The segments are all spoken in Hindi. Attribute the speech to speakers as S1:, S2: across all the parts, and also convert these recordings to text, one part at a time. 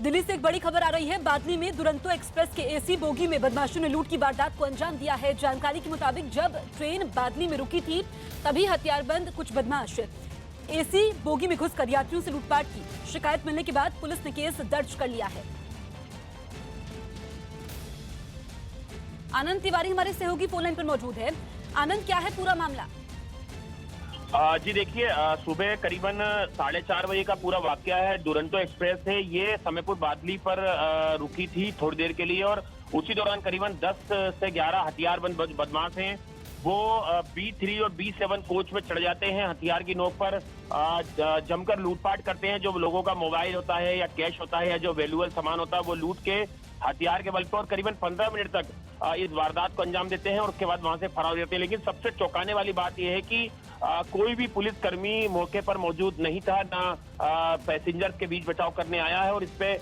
S1: दिल्ली से एक बड़ी खबर आ रही है। बादली में दुरंतो एक्सप्रेस के एसी बोगी में बदमाशों ने लूट की वारदात को अंजाम दिया है। जानकारी के मुताबिक जब ट्रेन बादली में रुकी थी तभी हथियारबंद कुछ बदमाश एसी बोगी में घुसकर यात्रियों से लूटपाट की। शिकायत मिलने के बाद पुलिस ने केस दर्ज कर लिया है। आनंद तिवारी हमारे सहयोगी फोन लाइन पर मौजूद है। आनंद, क्या है पूरा मामला?
S2: जी देखिए, सुबह करीबन 4:30 बजे का पूरा वाकया है। दुरंतो एक्सप्रेस है, ये समयपुर बादली पर रुकी थी थोड़ी देर के लिए और उसी दौरान करीबन 10 से 11 हथियारबंद बदमाश हैं। वो B3 और B7 कोच में चढ़ जाते हैं। हथियार की नोक पर जमकर लूटपाट करते हैं। जो लोगों का मोबाइल होता है या कैश होता है या जो वैल्यूएबल सामान होता है वो लूट के हथियार के बल पर और करीबन 15 मिनट तक इस वारदात को अंजाम देते हैं और उसके बाद वहां से फरार हो जाते हैं। लेकिन सबसे चौंकाने वाली बात यह है कि कोई भी पुलिसकर्मी मौके पर मौजूद नहीं था, ना पैसेंजर्स के बीच बचाव करने आया है। और इस पे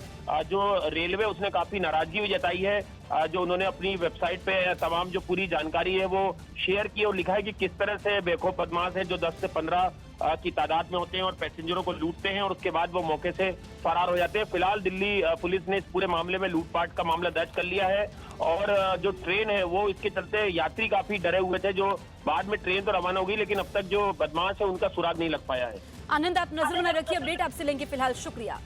S2: जो रेलवे उसने काफी नाराजगी भी जताई है। जो उन्होंने अपनी वेबसाइट पे तमाम जो पूरी जानकारी है वो शेयर की और लिखा है कि किस तरह से बेखौफ बदमाश है जो 10 से 15 की तादाद में होते हैं और पैसेंजरों को लूटते हैं और उसके बाद वो मौके से फरार हो जाते हैं। फिलहाल दिल्ली पुलिस ने इस पूरे मामले में लूटपाट का मामला दर्ज कर लिया है और जो ट्रेन है वो इसके चलते यात्री काफी डरे हुए थे। जो बाद में ट्रेन तो रवाना होगी लेकिन अब तक जो बदमाश है उनका सुराग नहीं लग पाया है।
S1: आनंद, आप नजर में रखिए, अपडेट आपसे लेंगे। फिलहाल शुक्रिया।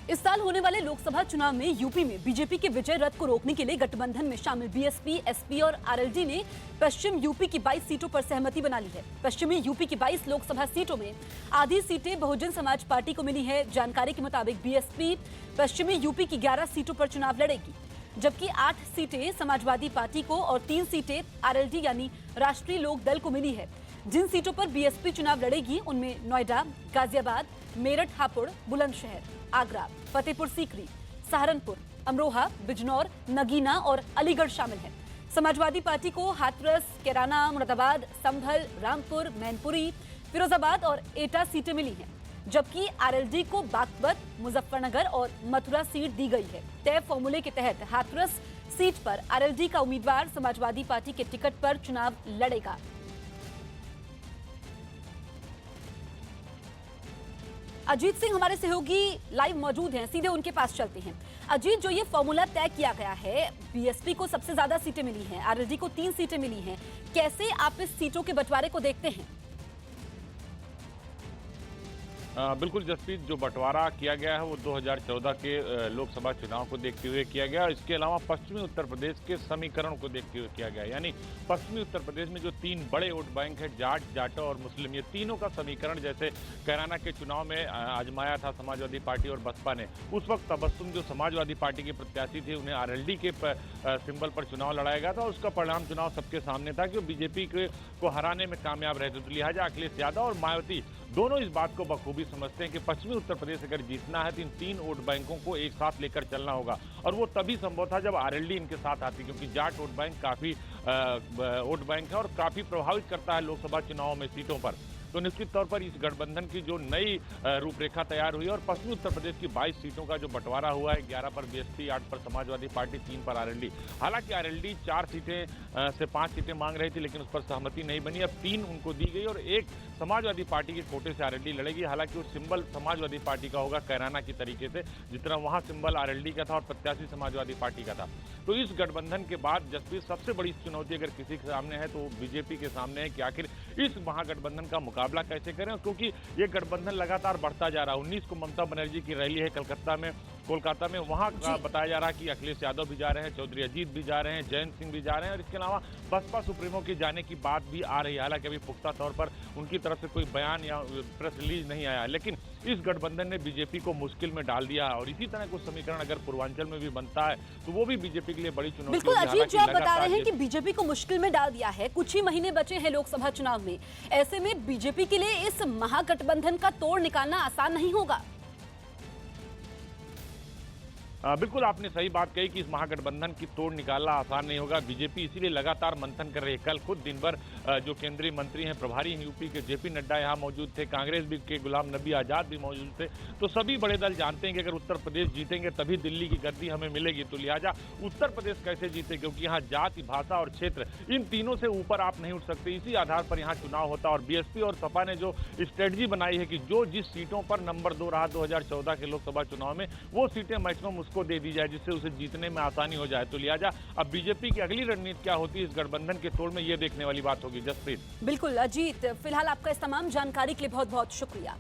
S1: इस साल होने वाले लोकसभा चुनाव में यूपी में बीजेपी के विजय रथ को रोकने के लिए गठबंधन में शामिल बीएसपी, एसपी और आरएलडी ने पश्चिम यूपी की 22 सीटों पर सहमति बना ली है। पश्चिमी यूपी की 22 लोकसभा सीटों में आधी सीटें बहुजन समाज पार्टी को मिली है। जानकारी के मुताबिक बीएसपी पश्चिमी यूपी की 11 सीटों पर चुनाव लड़ेगी, जबकि 8 सीटें समाजवादी पार्टी को और 3 सीटें आरएलडी यानी राष्ट्रीय लोक दल को मिली है। जिन सीटों पर बीएसपी चुनाव लड़ेगी उनमें नोएडा, गाजियाबाद, मेरठ, हापुड़, बुलंदशहर, आगरा, फतेहपुर सीकरी, सहारनपुर, अमरोहा, बिजनौर, नगीना और अलीगढ़ शामिल हैं। समाजवादी पार्टी को हाथरस, कैराना, मुरादाबाद, संभल, रामपुर, मैनपुरी, फिरोजाबाद और एटा सीटें मिली हैं, जबकि आरएलडी को बागपत, मुजफ्फरनगर और मथुरा सीट दी गई है। तय फॉर्मूले के तहत हाथरस सीट पर आरएलडी का उम्मीदवार समाजवादी पार्टी के टिकट पर चुनाव लड़ेगा। अजीत सिंह हमारे सहयोगी लाइव मौजूद हैं, सीधे उनके पास चलते हैं। अजीत, जो ये फॉर्मूला तय किया गया है, बीएसपी को सबसे ज्यादा सीटें मिली हैं, आरएलडी को 3 सीटें मिली हैं, कैसे आप इस सीटों के बंटवारे को देखते हैं?
S3: बिल्कुल जसप्रीत, जो बंटवारा किया गया है वो 2014 के लोकसभा चुनाव को देखते हुए किया गया। इसके अलावा पश्चिमी उत्तर प्रदेश के समीकरण को देखते हुए किया गया। यानी पश्चिमी उत्तर प्रदेश में जो 3 बड़े वोट बैंक है, जाट, जाटो और मुस्लिम, ये तीनों का समीकरण जैसे कैराना के चुनाव में आजमाया था समाजवादी पार्टी और बसपा ने। उस वक्त तबस्सुम जो समाजवादी पार्टी के प्रत्याशी थे उन्हें आरएलडी के सिंबल पर चुनाव लड़ाया गया था। उसका परिणाम चुनाव सबके सामने था कि वो बीजेपी को हराने में कामयाब रहे थे। तो लिहाजा अखिलेश यादव और मायावती दोनों इस बात को बखूबी समझते हैं कि पश्चिमी उत्तर प्रदेश अगर जीतना है तो इन 3 वोट बैंकों को एक साथ लेकर चलना होगा और वो तभी संभव था जब आरएलडी इनके साथ आती, क्योंकि जाट वोट बैंक काफी वोट बैंक है और काफी प्रभावित करता है लोकसभा चुनावों में सीटों पर। तो निश्चित तौर पर इस गठबंधन की जो नई रूपरेखा तैयार हुई और पश्चिमी उत्तर प्रदेश की 22 सीटों का जो बंटवारा हुआ है, 11 पर बीएसपी, 8 पर समाजवादी पार्टी, 3 पर आरएलडी। हालांकि आरएलडी 4 सीटें से 5 सीटें मांग रही थी लेकिन उस पर सहमति नहीं बनी। अब 3 उनको दी गई और 1 समाजवादी पार्टी के कोटे से आरएलडी लड़ेगी। हालांकि वो सिंबल समाजवादी पार्टी का होगा कैराना की तरीके से, जितना वहां सिंबल आरएलडी का था और प्रत्याशी समाजवादी पार्टी का था। तो इस गठबंधन के बाद जसप्रीत सबसे बड़ी चुनौती अगर किसी के सामने है तो बीजेपी के सामने है कि आखिर इस महागठबंधन का मुकाबला कैसे करें, क्योंकि ये गठबंधन लगातार बढ़ता जा रहा है। 19 को ममता बनर्जी की रैली है कोलकाता में, वहां बताया जा रहा है कि अखिलेश यादव भी जा रहे हैं, चौधरी अजीत भी जा रहे हैं, जयंत सिंह भी जा रहे हैं और इसके अलावा बसपा सुप्रीमो के जाने की बात भी आ रही है। हालांकि अभी पुख्ता तौर पर उनकी तरफ से कोई बयान या प्रेस रिलीज नहीं आया, लेकिन इस गठबंधन ने बीजेपी को मुश्किल में डाल दिया है और इसी तरह कुछ समीकरण अगर पूर्वांचल में भी बनता है तो वो भी बीजेपी के लिए बड़ी चुनौती।
S1: बिल्कुल अजीत, जो आप बता रहे हैं कि बीजेपी को मुश्किल में डाल दिया है, कुछ ही महीने बचे हैं लोकसभा चुनाव में, ऐसे में बीजेपी के लिए इस महागठबंधन का तोड़ निकालना आसान नहीं होगा।
S3: बिल्कुल आपने सही बात कही कि इस महागठबंधन की तोड़ निकालना आसान नहीं होगा। बीजेपी इसीलिए लगातार मंथन कर रही है। कल खुद दिन भर जो केंद्रीय मंत्री हैं, प्रभारी हैं यूपी के, जेपी नड्डा यहाँ मौजूद थे, कांग्रेस भी के गुलाम नबी आजाद भी मौजूद थे। तो सभी बड़े दल जानते हैं कि अगर उत्तर प्रदेश जीतेंगे तभी दिल्ली की गद्दी हमें मिलेगी। तो लिहाजा उत्तर प्रदेश कैसे जीते, क्योंकि यहाँ जाति, भाषा और क्षेत्र, इन तीनों से ऊपर आप नहीं उठ सकते। इसी आधार पर यहाँ चुनाव होता है। और बीएसपी और सपा ने जो स्ट्रेटजी बनाई है कि जो जिस सीटों पर नंबर 2 रहा 2014 के लोकसभा चुनाव में, वो सीटें मैक्सिमम उसको दे दी जाए, जिससे उसे जीतने में आसानी हो जाए। तो लिहाजा अब बीजेपी की अगली रणनीति क्या होती है इस गठबंधन के तोड़ में, ये देखने वाली बात होगी। जसप्रीत।
S1: बिल्कुल अजीत, फिलहाल आपका इस तमाम जानकारी के लिए बहुत बहुत शुक्रिया।